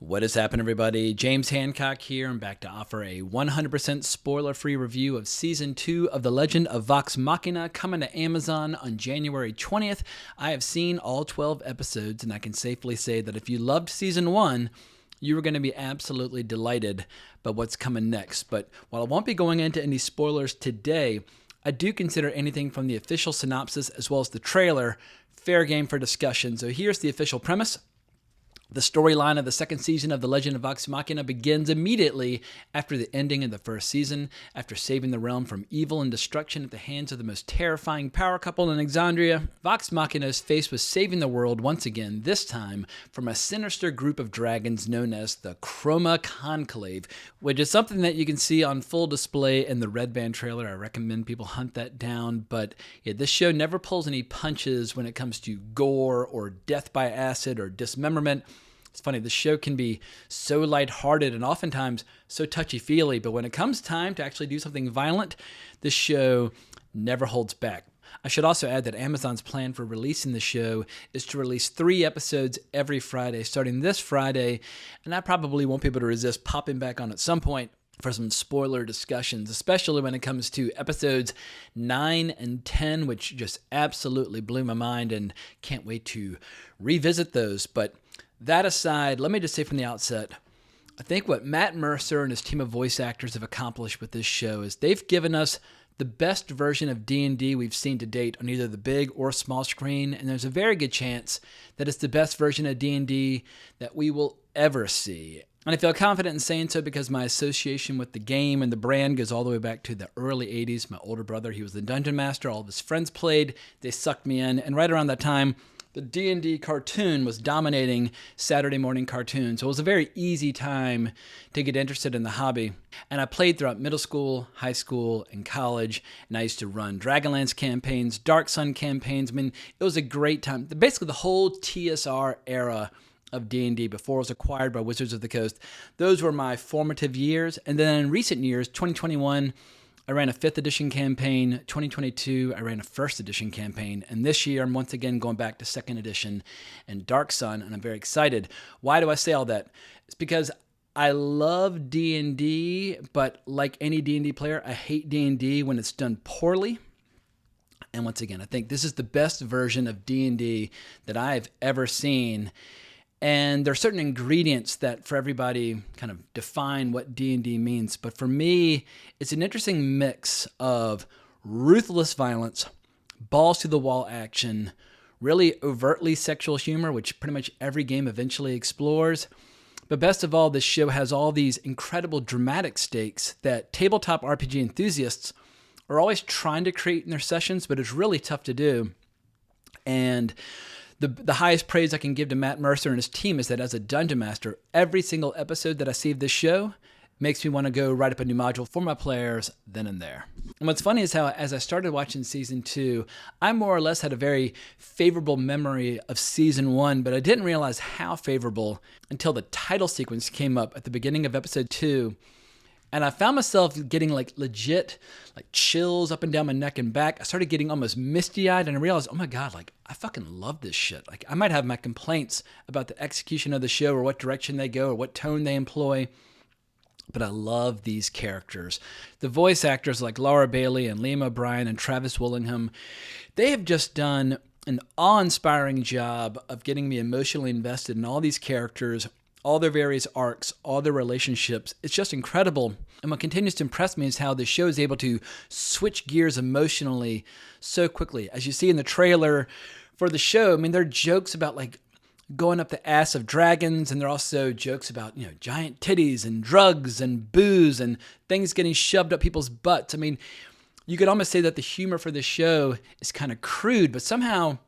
What is happening, everybody? James Hancock here. I'm back to offer a 100% spoiler-free review of Season 2 of The Legend of Vox Machina, coming to Amazon on January 20th. I have seen all 12 episodes, and I can safely say that if you loved Season 1, you are going to be absolutely delighted by what's coming next. But while I won't be going into any spoilers today, I do consider anything from the official synopsis as well as the trailer fair game for discussion. So here's the official premise. The storyline of the second season of The Legend of Vox Machina begins immediately after the ending of the first season. After saving the realm from evil and destruction at the hands of the most terrifying power couple in Exandria, Vox Machina is faced with saving the world once again, this time from a sinister group of dragons known as the Chroma Conclave, which is something that you can see on full display in the Red Band trailer. I recommend people hunt that down, but yeah, this show never pulls any punches when it comes to gore or death by acid or dismemberment. It's funny, the show can be so lighthearted and oftentimes so touchy-feely, but when it comes time to actually do something violent, this show never holds back. I should also add that Amazon's plan for releasing the show is to release 3 episodes every Friday, starting this Friday, and I probably won't be able to resist popping back on at some point for some spoiler discussions, especially when it comes to episodes 9 and 10, which just absolutely blew my mind and can't wait to revisit those. But that aside, let me just say from the outset, I think what Matt Mercer and his team of voice actors have accomplished with this show is they've given us the best version of D&D we've seen to date on either the big or small screen, and there's a very good chance that it's the best version of D&D that we will ever see. And I feel confident in saying so because my association with the game and the brand goes all the way back to the early 80s. My older brother, he was the dungeon master. All of his friends played. They sucked me in. And right around that time, the D&D cartoon was dominating Saturday morning cartoons. So it was a very easy time to get interested in the hobby. And I played throughout middle school, high school, and college. And I used to run Dragonlance campaigns, Dark Sun campaigns. I mean, it was a great time. Basically, the whole TSR era of D&D before it was acquired by Wizards of the Coast. Those were my formative years. And then in recent years, 2021, I ran a 5th edition campaign. 2022, I ran a 1st edition campaign. And this year, I'm once again going back to 2nd edition and Dark Sun, and I'm very excited. Why do I say all that? It's because I love D&D, but like any D&D player, I hate D&D when it's done poorly. And once again, I think this is the best version of D&D that I've ever seen. And there are certain ingredients that for everybody kind of define what D&D means. But for me, it's an interesting mix of ruthless violence, balls to the wall action, really overtly sexual humor, which pretty much every game eventually explores. But best of all, this show has all these incredible dramatic stakes that tabletop RPG enthusiasts are always trying to create in their sessions, but it's really tough to do. And the highest praise I can give to Matt Mercer and his team is that as a dungeon master, every single episode that I see of this show makes me want to go write up a new module for my players then and there. And what's funny is how as I started watching Season 2, I more or less had a very favorable memory of Season 1, but I didn't realize how favorable until the title sequence came up at the beginning of Episode 2. And I found myself getting legit chills up and down my neck and back. I started getting almost misty-eyed, and I realized, oh my God, I fucking love this shit. I might have my complaints about the execution of the show or what direction they go or what tone they employ, but I love these characters. The voice actors like Laura Bailey and Liam O'Brien and Travis Willingham, they have just done an awe-inspiring job of getting me emotionally invested in all these characters, all their various arcs, all their relationships. It's just incredible. And what continues to impress me is how the show is able to switch gears emotionally so quickly. As you see in the trailer for the show, I mean, there are jokes about going up the ass of dragons, and there are also jokes about, giant titties and drugs and booze and things getting shoved up people's butts. I mean, you could almost say that the humor for this show is kind of crude, but somehow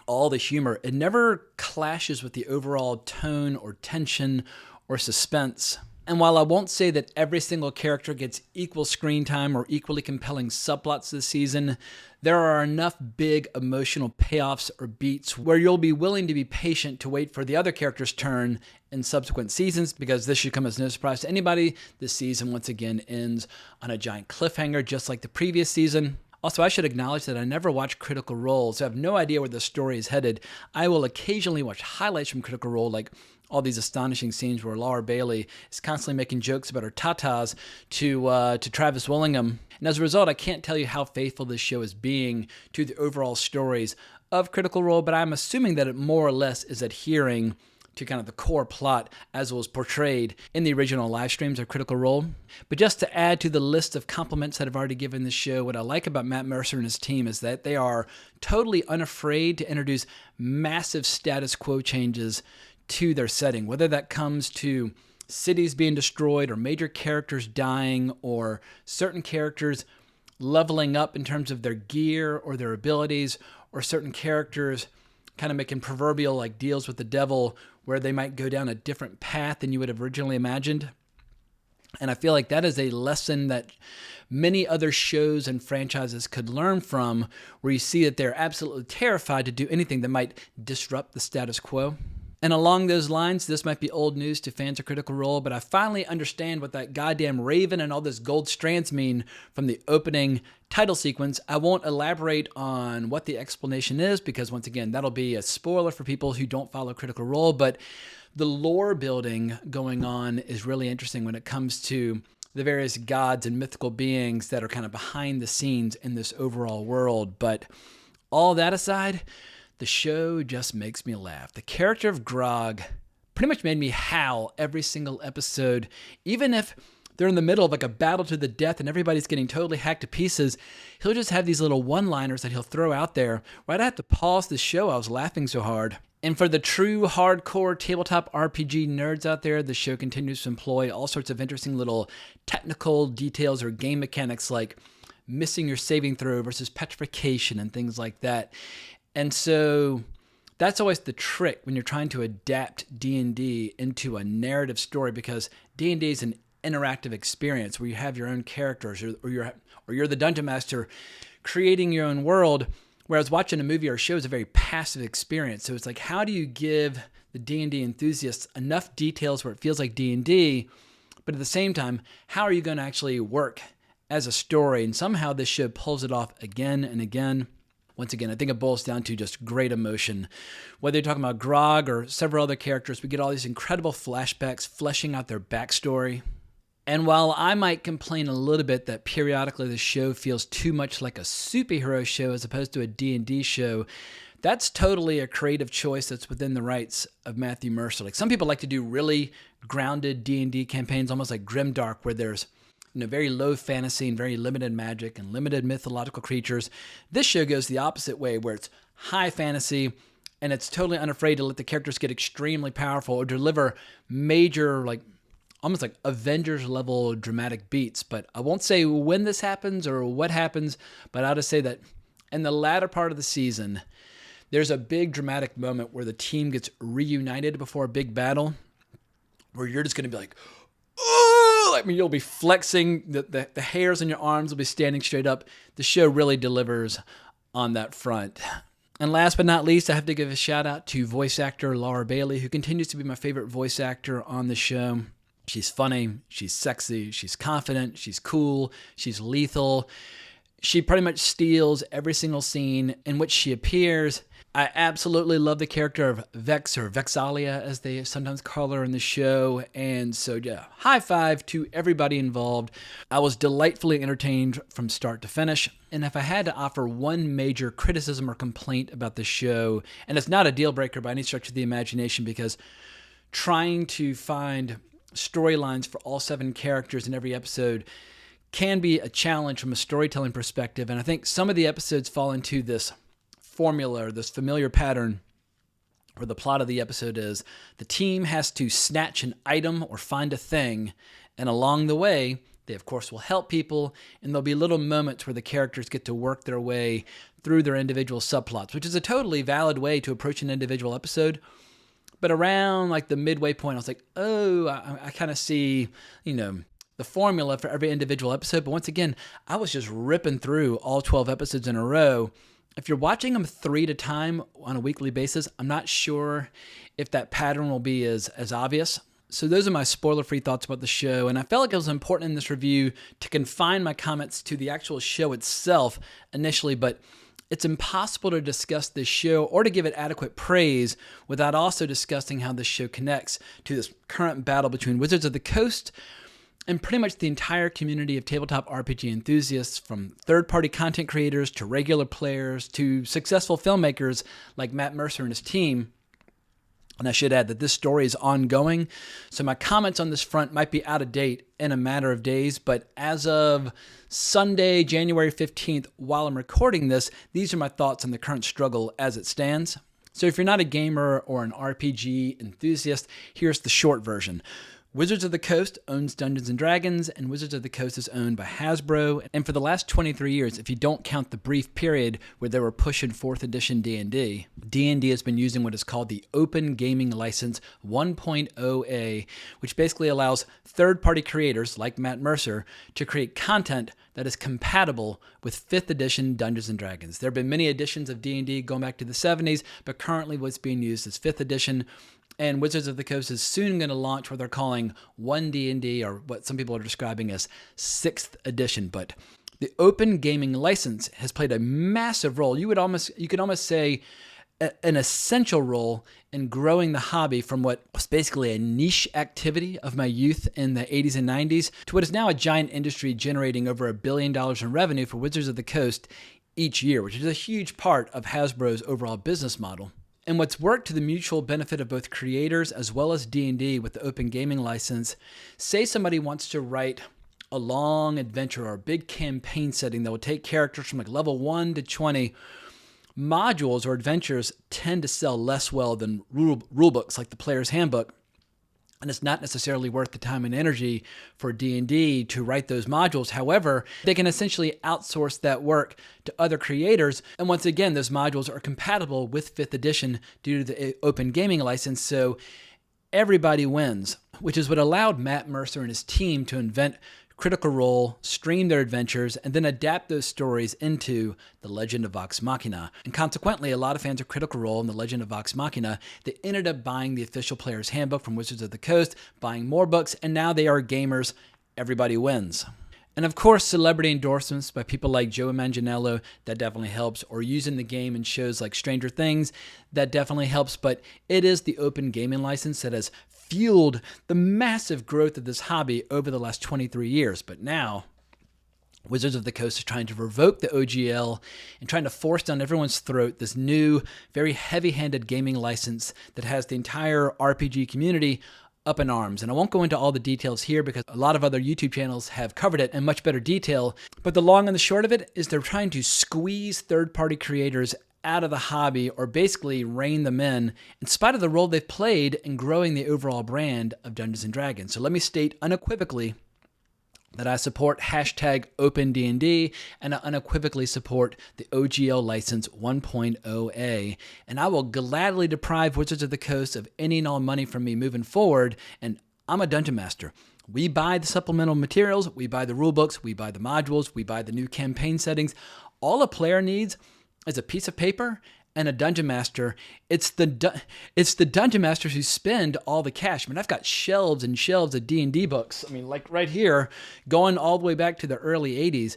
all the humor, it never clashes with the overall tone or tension or suspense. And while I won't say that every single character gets equal screen time or equally compelling subplots this season, there are enough big emotional payoffs or beats where you'll be willing to be patient to wait for the other character's turn in subsequent seasons, because this should come as no surprise to anybody. This season, once again, ends on a giant cliffhanger, just like the previous season. Also, I should acknowledge that I never watch Critical Role, so I have no idea where the story is headed. I will occasionally watch highlights from Critical Role, like all these astonishing scenes where Laura Bailey is constantly making jokes about her tatas to Travis Willingham. And as a result, I can't tell you how faithful this show is being to the overall stories of Critical Role, but I'm assuming that it more or less is adhering to kind of the core plot as it was portrayed in the original live streams of Critical Role. But just to add to the list of compliments that I've already given this show, what I like about Matt Mercer and his team is that they are totally unafraid to introduce massive status quo changes to their setting, whether that comes to cities being destroyed or major characters dying or certain characters leveling up in terms of their gear or their abilities, or certain characters kind of making proverbial like deals with the devil where they might go down a different path than you would have originally imagined. And I feel like that is a lesson that many other shows and franchises could learn from, where you see that they're absolutely terrified to do anything that might disrupt the status quo. And along those lines, this might be old news to fans of Critical Role, but I finally understand what that goddamn raven and all those gold strands mean from the opening title sequence. I won't elaborate on what the explanation is because, once again, that'll be a spoiler for people who don't follow Critical Role, but the lore building going on is really interesting when it comes to the various gods and mythical beings that are kind of behind the scenes in this overall world. But all that aside, the show just makes me laugh. The character of Grog pretty much made me howl every single episode. Even if they're in the middle of like a battle to the death and everybody's getting totally hacked to pieces, he'll just have these little one-liners that he'll throw out there. Right, I had to pause the show. I was laughing so hard. And for the true hardcore tabletop RPG nerds out there, the show continues to employ all sorts of interesting little technical details or game mechanics like missing your saving throw versus petrification and things like that. And so that's always the trick when you're trying to adapt D&D into a narrative story, because D&D is an interactive experience where you have your own characters or you're the dungeon master creating your own world, whereas watching a movie or a show is a very passive experience. So it's like, how do you give the D&D enthusiasts enough details where it feels like D&D, but at the same time, how are you going to actually work as a story? And somehow this show pulls it off again and again. Once again, I think it boils down to just great emotion. Whether you're talking about Grog or several other characters, we get all these incredible flashbacks fleshing out their backstory. And while I might complain a little bit that periodically the show feels too much like a superhero show as opposed to a D&D show, that's totally a creative choice that's within the rights of Matthew Mercer. Like, some people like to do really grounded D&D campaigns, almost like Grimdark, where there's very low fantasy and very limited magic and limited mythological creatures. This show goes the opposite way, where it's high fantasy and it's totally unafraid to let the characters get extremely powerful or deliver major, like almost like Avengers level dramatic beats. But I won't say when this happens or what happens, but I'll just say that in the latter part of the season, there's a big dramatic moment where the team gets reunited before a big battle, where you're just going to be like, oh! I mean, you'll be flexing, the hairs on your arms will be standing straight up. The show really delivers on that front. And last but not least, I have to give a shout out to voice actor Laura Bailey, who continues to be my favorite voice actor on the show. She's funny, she's sexy, she's confident, she's cool, she's lethal. She pretty much steals every single scene in which she appears. I absolutely love the character of Vex, or Vexalia as they sometimes call her in the show. And so, yeah, high five to everybody involved. I was delightfully entertained from start to finish. And if I had to offer one major criticism or complaint about the show, and it's not a deal breaker by any stretch of the imagination, because trying to find storylines for all 7 characters in every episode can be a challenge from a storytelling perspective. And I think some of the episodes fall into this formula, or this familiar pattern, where the plot of the episode is the team has to snatch an item or find a thing, and along the way, they of course will help people, and there'll be little moments where the characters get to work their way through their individual subplots, which is a totally valid way to approach an individual episode. But around like the midway point, I was like, oh, I kind of see, the formula for every individual episode. But once again, I was just ripping through all 12 episodes in a row. If you're watching them 3 at a time on a weekly basis, I'm not sure if that pattern will be as obvious. So those are my spoiler-free thoughts about the show, and I felt like it was important in this review to confine my comments to the actual show itself initially, but It's impossible to discuss this show or to give it adequate praise without also discussing how this show connects to this current battle between Wizards of the Coast and pretty much the entire community of tabletop RPG enthusiasts, from third-party content creators to regular players to successful filmmakers like Matt Mercer and his team. And I should add that this story is ongoing, so my comments on this front might be out of date in a matter of days, but as of Sunday, January 15th, while I'm recording this, these are my thoughts on the current struggle as it stands. So if you're not a gamer or an RPG enthusiast, here's the short version. Wizards of the Coast owns Dungeons & Dragons, and Wizards of the Coast is owned by Hasbro. And for the last 23 years, if you don't count the brief period where they were pushing 4th edition D&D, D&D has been using what is called the Open Gaming License 1.0a, which basically allows third-party creators like Matt Mercer to create content that is compatible with 5th edition Dungeons & Dragons. There have been many editions of D&D going back to the 70s, but currently what's being used is 5th edition. And Wizards of the Coast is soon going to launch what they're calling 1D&D, or what some people are describing as 6th edition. But the Open Gaming License has played a massive role. You could almost say an essential role in growing the hobby from what was basically a niche activity of my youth in the 80s and 90s to what is now a giant industry generating over $1 billion in revenue for Wizards of the Coast each year, which is a huge part of Hasbro's overall business model. And what's worked to the mutual benefit of both creators as well as D&D with the Open Gaming License, say somebody wants to write a long adventure or a big campaign setting that will take characters from like level 1 to 20, modules or adventures tend to sell less well than rule books like the Player's Handbook. And it's not necessarily worth the time and energy for D&D to write those modules. However, they can essentially outsource that work to other creators. And once again, those modules are compatible with 5th edition due to the Open Gaming License. So everybody wins, which is what allowed Matt Mercer and his team to invent Critical Role, stream their adventures, and then adapt those stories into The Legend of Vox Machina. And consequently, a lot of fans of Critical Role and The Legend of Vox Machina, they ended up buying the official Player's Handbook from Wizards of the Coast, buying more books, and now they are gamers. Everybody wins. And of course, celebrity endorsements by people like Joe Manganiello, that definitely helps, or using the game in shows like Stranger Things, that definitely helps. But it is the Open Gaming License that has fueled the massive growth of this hobby over the last 23 years. But now, Wizards of the Coast is trying to revoke the OGL and trying to force down everyone's throat this new, very heavy-handed gaming license that has the entire RPG community up in arms. And I won't go into all the details here because a lot of other YouTube channels have covered it in much better detail. But the long and the short of it is they're trying to squeeze third-party creators out of the hobby, or basically rein them in spite of the role they've played in growing the overall brand of Dungeons & Dragons. So let me state unequivocally that I support #OpenDND, and I unequivocally support the OGL license 1.0a, and I will gladly deprive Wizards of the Coast of any and all money from me moving forward. And I'm a dungeon master. We buy the supplemental materials, we buy the rule books, we buy the modules, we buy the new campaign settings. All a player needs is a piece of paper and a dungeon master. It's the dungeon masters who spend all the cash. I mean, I've got shelves and shelves of D&D books. I mean, like right here, going all the way back to the early 80s.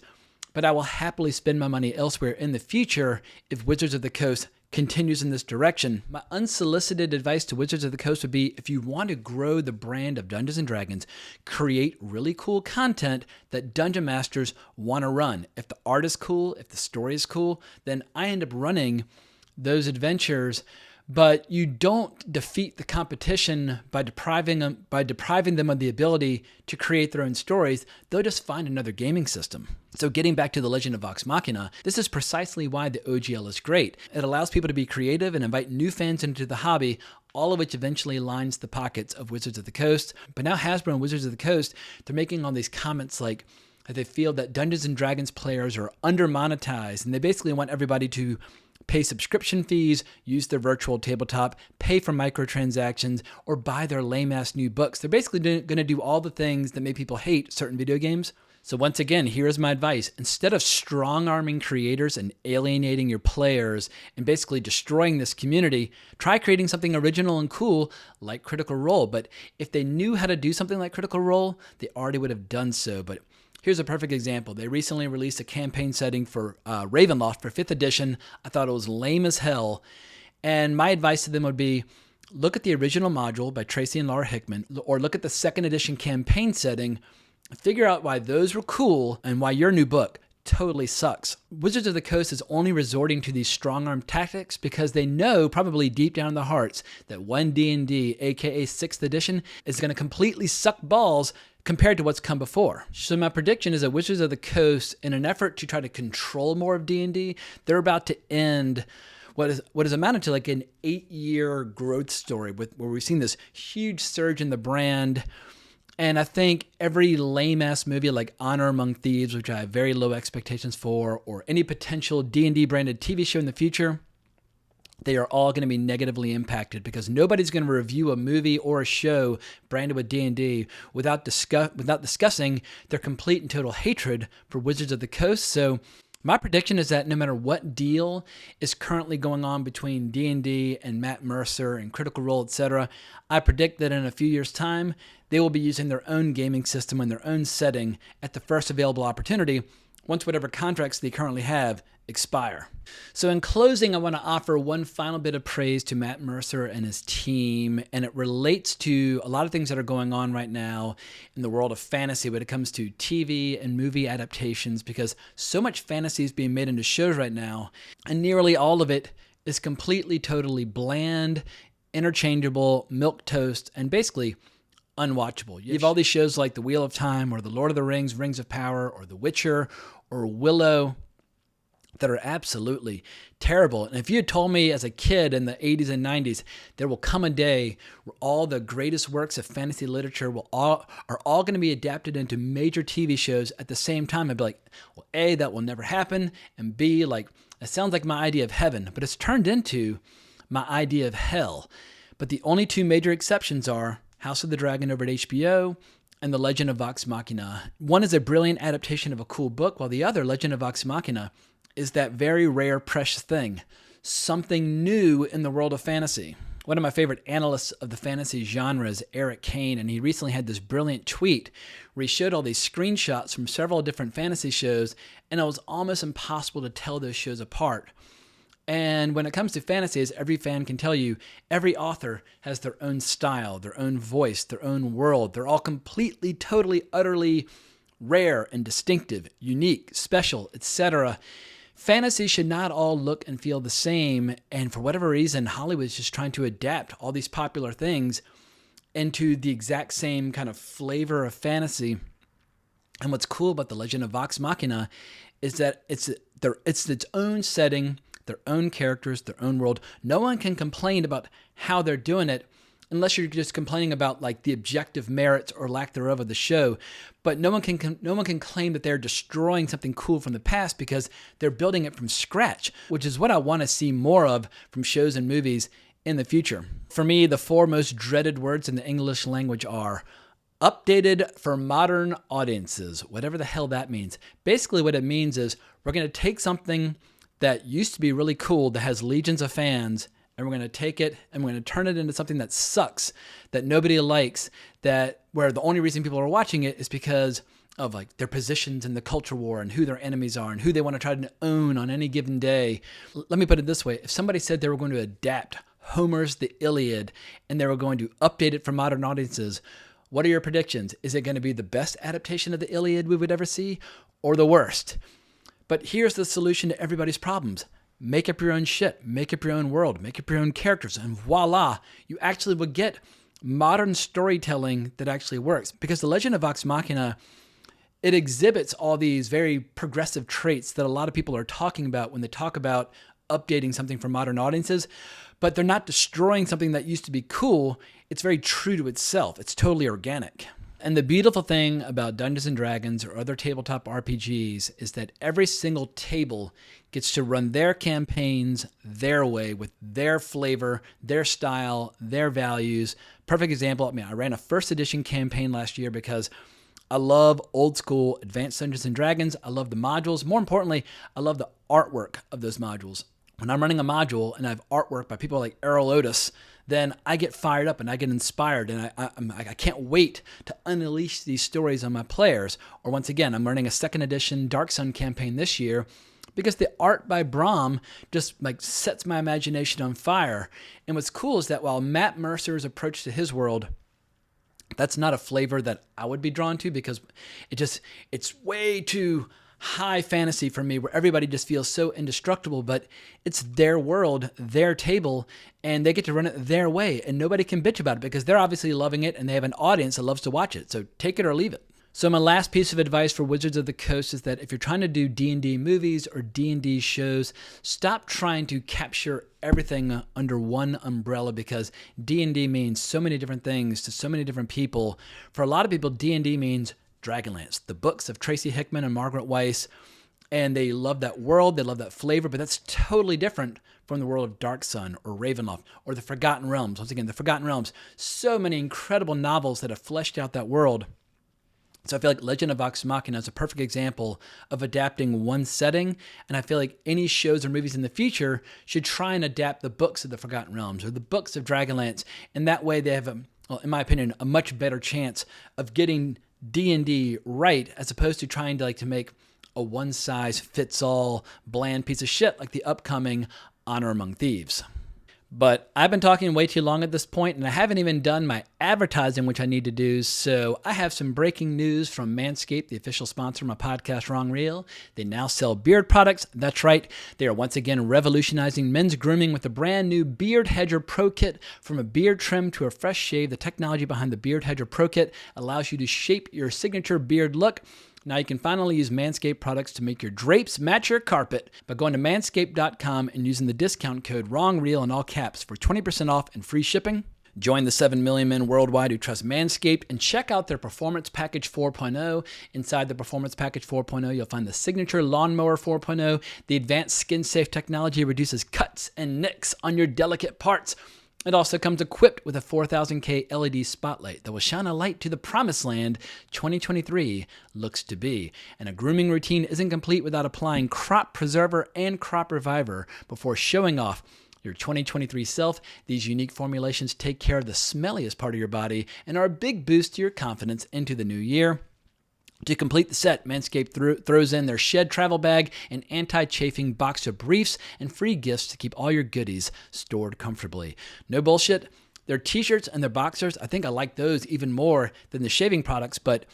But I will happily spend my money elsewhere in the future if Wizards of the Coast continues in this direction. My unsolicited advice to Wizards of the Coast would be, if you want to grow the brand of Dungeons & Dragons, create really cool content that dungeon masters want to run. If the art is cool, if the story is cool, then I end up running those adventures. But you don't defeat the competition by depriving them of the ability to create their own stories. They'll just find another gaming system. So getting back to The Legend of Vox Machina, this is precisely why the OGL is great. It allows people to be creative and invite new fans into the hobby, all of which eventually lines the pockets of Wizards of the Coast. But now Hasbro and Wizards of the Coast, they're making all these comments like that they feel that Dungeons & Dragons players are under-monetized, and they basically want everybody to pay subscription fees, use their virtual tabletop, pay for microtransactions, or buy their lame-ass new books. They're basically going to do all the things that make people hate certain video games. So once again, here's my advice. Instead of strong-arming creators and alienating your players and basically destroying this community, try creating something original and cool like Critical Role. But if they knew how to do something like Critical Role, they already would have done so. But Here's a perfect example. They recently released a campaign setting for Ravenloft for 5th edition. I thought it was lame as hell. And my advice to them would be, look at the original module by Tracy and Laura Hickman, or look at the 2nd edition campaign setting, figure out why those were cool and why your new book totally sucks. Wizards of the Coast is only resorting to these strong-arm tactics because they know, probably deep down in their hearts, that 1D&D, aka 6th edition, is going to completely suck balls compared to what's come before. So my prediction is that Wizards of the Coast, in an effort to try to control more of D&D, they're about to end what is amounted to like an 8-year growth story where we've seen this huge surge in the brand. And I think every lame-ass movie like Honor Among Thieves, which I have very low expectations for, or any potential D&D branded TV show in the future, they are all going to be negatively impacted because nobody's going to review a movie or a show branded with D&D without discussing their complete and total hatred for Wizards of the Coast. So my prediction is that no matter what deal is currently going on between D&D and Matt Mercer and Critical Role, etc., I predict that in a few years' time, they will be using their own gaming system and their own setting at the first available opportunity once whatever contracts they currently have expire. So in closing, I want to offer one final bit of praise to Matt Mercer and his team, and it relates to a lot of things that are going on right now in the world of fantasy when it comes to TV and movie adaptations, because so much fantasy is being made into shows right now, and nearly all of it is completely, totally bland, interchangeable, milquetoast, and basically unwatchable. You have all these shows like The Wheel of Time or The Lord of the Rings, Rings of Power, or The Witcher, or Willow, that are absolutely terrible. And if you had told me as a kid in the 80s and 90s, there will come a day where all the greatest works of fantasy literature are all going to be adapted into major TV shows at the same time, I'd be like, well, A, that will never happen, and B, like, it sounds like my idea of heaven, but it's turned into my idea of hell. But the only two major exceptions are House of the Dragon over at HBO and The Legend of Vox Machina. One is a brilliant adaptation of a cool book, while the other, Legend of Vox Machina, is that very rare, precious thing, something new in the world of fantasy. One of my favorite analysts of the fantasy genre is Eric Kane, and he recently had this brilliant tweet where he showed all these screenshots from several different fantasy shows, and it was almost impossible to tell those shows apart. And when it comes to fantasy, as every fan can tell you, every author has their own style, their own voice, their own world. They're all completely, totally, utterly rare and distinctive, unique, special, etc. Fantasy should not all look and feel the same, and for whatever reason, Hollywood is just trying to adapt all these popular things into the exact same kind of flavor of fantasy. And what's cool about The Legend of Vox Machina is that it's its own setting, their own characters, their own world. No one can complain about how they're doing it unless you're just complaining about like the objective merits or lack thereof of the show. But no one can claim that they're destroying something cool from the past because they're building it from scratch, which is what I want to see more of from shows and movies in the future. For me, the 4 most dreaded words in the English language are updated for modern audiences, whatever the hell that means. Basically what it means is we're going to take something that used to be really cool, that has legions of fans, and we're going to take it and we're going to turn it into something that sucks, that nobody likes, that where the only reason people are watching it is because of like their positions in the culture war and who their enemies are and who they want to try to own on any given day. Let me put it this way. If somebody said they were going to adapt Homer's The Iliad and they were going to update it for modern audiences, what are your predictions? Is it going to be the best adaptation of the Iliad we would ever see, or the worst? But here's the solution to everybody's problems. Make up your own shit, make up your own world, make up your own characters, and voila, you actually will get modern storytelling that actually works. Because The Legend of Vox Machina, it exhibits all these very progressive traits that a lot of people are talking about when they talk about updating something for modern audiences, but they're not destroying something that used to be cool. It's very true to itself. It's totally organic. And the beautiful thing about Dungeons & Dragons or other tabletop RPGs is that every single table gets to run their campaigns their way with their flavor, their style, their values. Perfect example, I ran a 1st edition campaign last year because I love old school Advanced Dungeons & Dragons. I love the modules. More importantly, I love the artwork of those modules. when I'm running a module and I have artwork by people like Errol Otis, then I get fired up and I get inspired, and I can't wait to unleash these stories on my players. Or once again, I'm running a second edition Dark Sun campaign this year because the art by Brahm just like sets my imagination on fire. And what's cool is that while Matt Mercer's approach to his world, that's not a flavor that I would be drawn to, because it's way too high fantasy for me, where everybody just feels so indestructible. But it's their world, their table, and they get to run it their way, and nobody can bitch about it because they're obviously loving it and they have an audience that loves to watch it. So take it or leave it. So my last piece of advice for Wizards of the Coast is that if you're trying to do D&D movies or D&D shows, stop trying to capture everything under one umbrella, because D&D means so many different things to so many different people. For a lot of people, D&D means Dragonlance, the books of Tracy Hickman and Margaret Weiss, and they love that world, they love that flavor, but that's totally different from the world of Dark Sun or Ravenloft or the Forgotten Realms. Once again, the Forgotten Realms, so many incredible novels that have fleshed out that world. So I feel like Legend of Vox Machina is a perfect example of adapting one setting, and I feel like any shows or movies in the future should try and adapt the books of the Forgotten Realms or the books of Dragonlance, and that way they have, in my opinion, a much better chance of getting D&D right, as opposed to trying to make a one-size-fits-all bland piece of shit like the upcoming Honor Among Thieves. But I've been talking way too long at this point, and I haven't even done my advertising, which I need to do. So I have some breaking news from Manscaped, the official sponsor of my podcast, Wrong Reel. They now sell beard products. That's right. They are once again revolutionizing men's grooming with the brand new Beard Hedger Pro Kit. From a beard trim to a fresh shave, the technology behind the Beard Hedger Pro Kit allows you to shape your signature beard look. Now you can finally use Manscaped products to make your drapes match your carpet by going to manscaped.com and using the discount code WRONGREEL in all caps for 20% off and free shipping. Join the 7 million men worldwide who trust Manscaped and check out their Performance Package 4.0. Inside the Performance Package 4.0, you'll find the Signature Lawnmower 4.0. The advanced skin-safe technology reduces cuts and nicks on your delicate parts. It also comes equipped with a 4000K LED spotlight that will shine a light to the promised land 2023 looks to be. And a grooming routine isn't complete without applying Crop Preserver and Crop Reviver before showing off your 2023 self. These unique formulations take care of the smelliest part of your body and are a big boost to your confidence into the new year. To complete the set, Manscaped throws in their Shed travel bag, an anti-chafing box of briefs, and free gifts to keep all your goodies stored comfortably. No bullshit. Their t-shirts and their boxers, I think I like those even more than the shaving products, but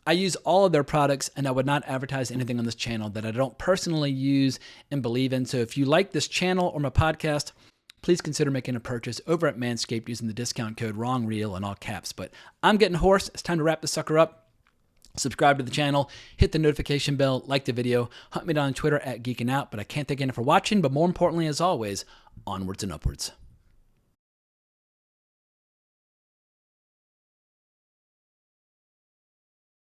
I use all of their products, and I would not advertise anything on this channel that I don't personally use and believe in. So if you like this channel or my podcast, please consider making a purchase over at Manscaped using the discount code WRONGREEL in all caps. But I'm getting hoarse. It's time to wrap this sucker up. Subscribe to the channel, hit the notification bell, like the video, hunt me down on Twitter at Geeking Out. But I can't thank you enough for watching, but more importantly, as always, onwards and upwards.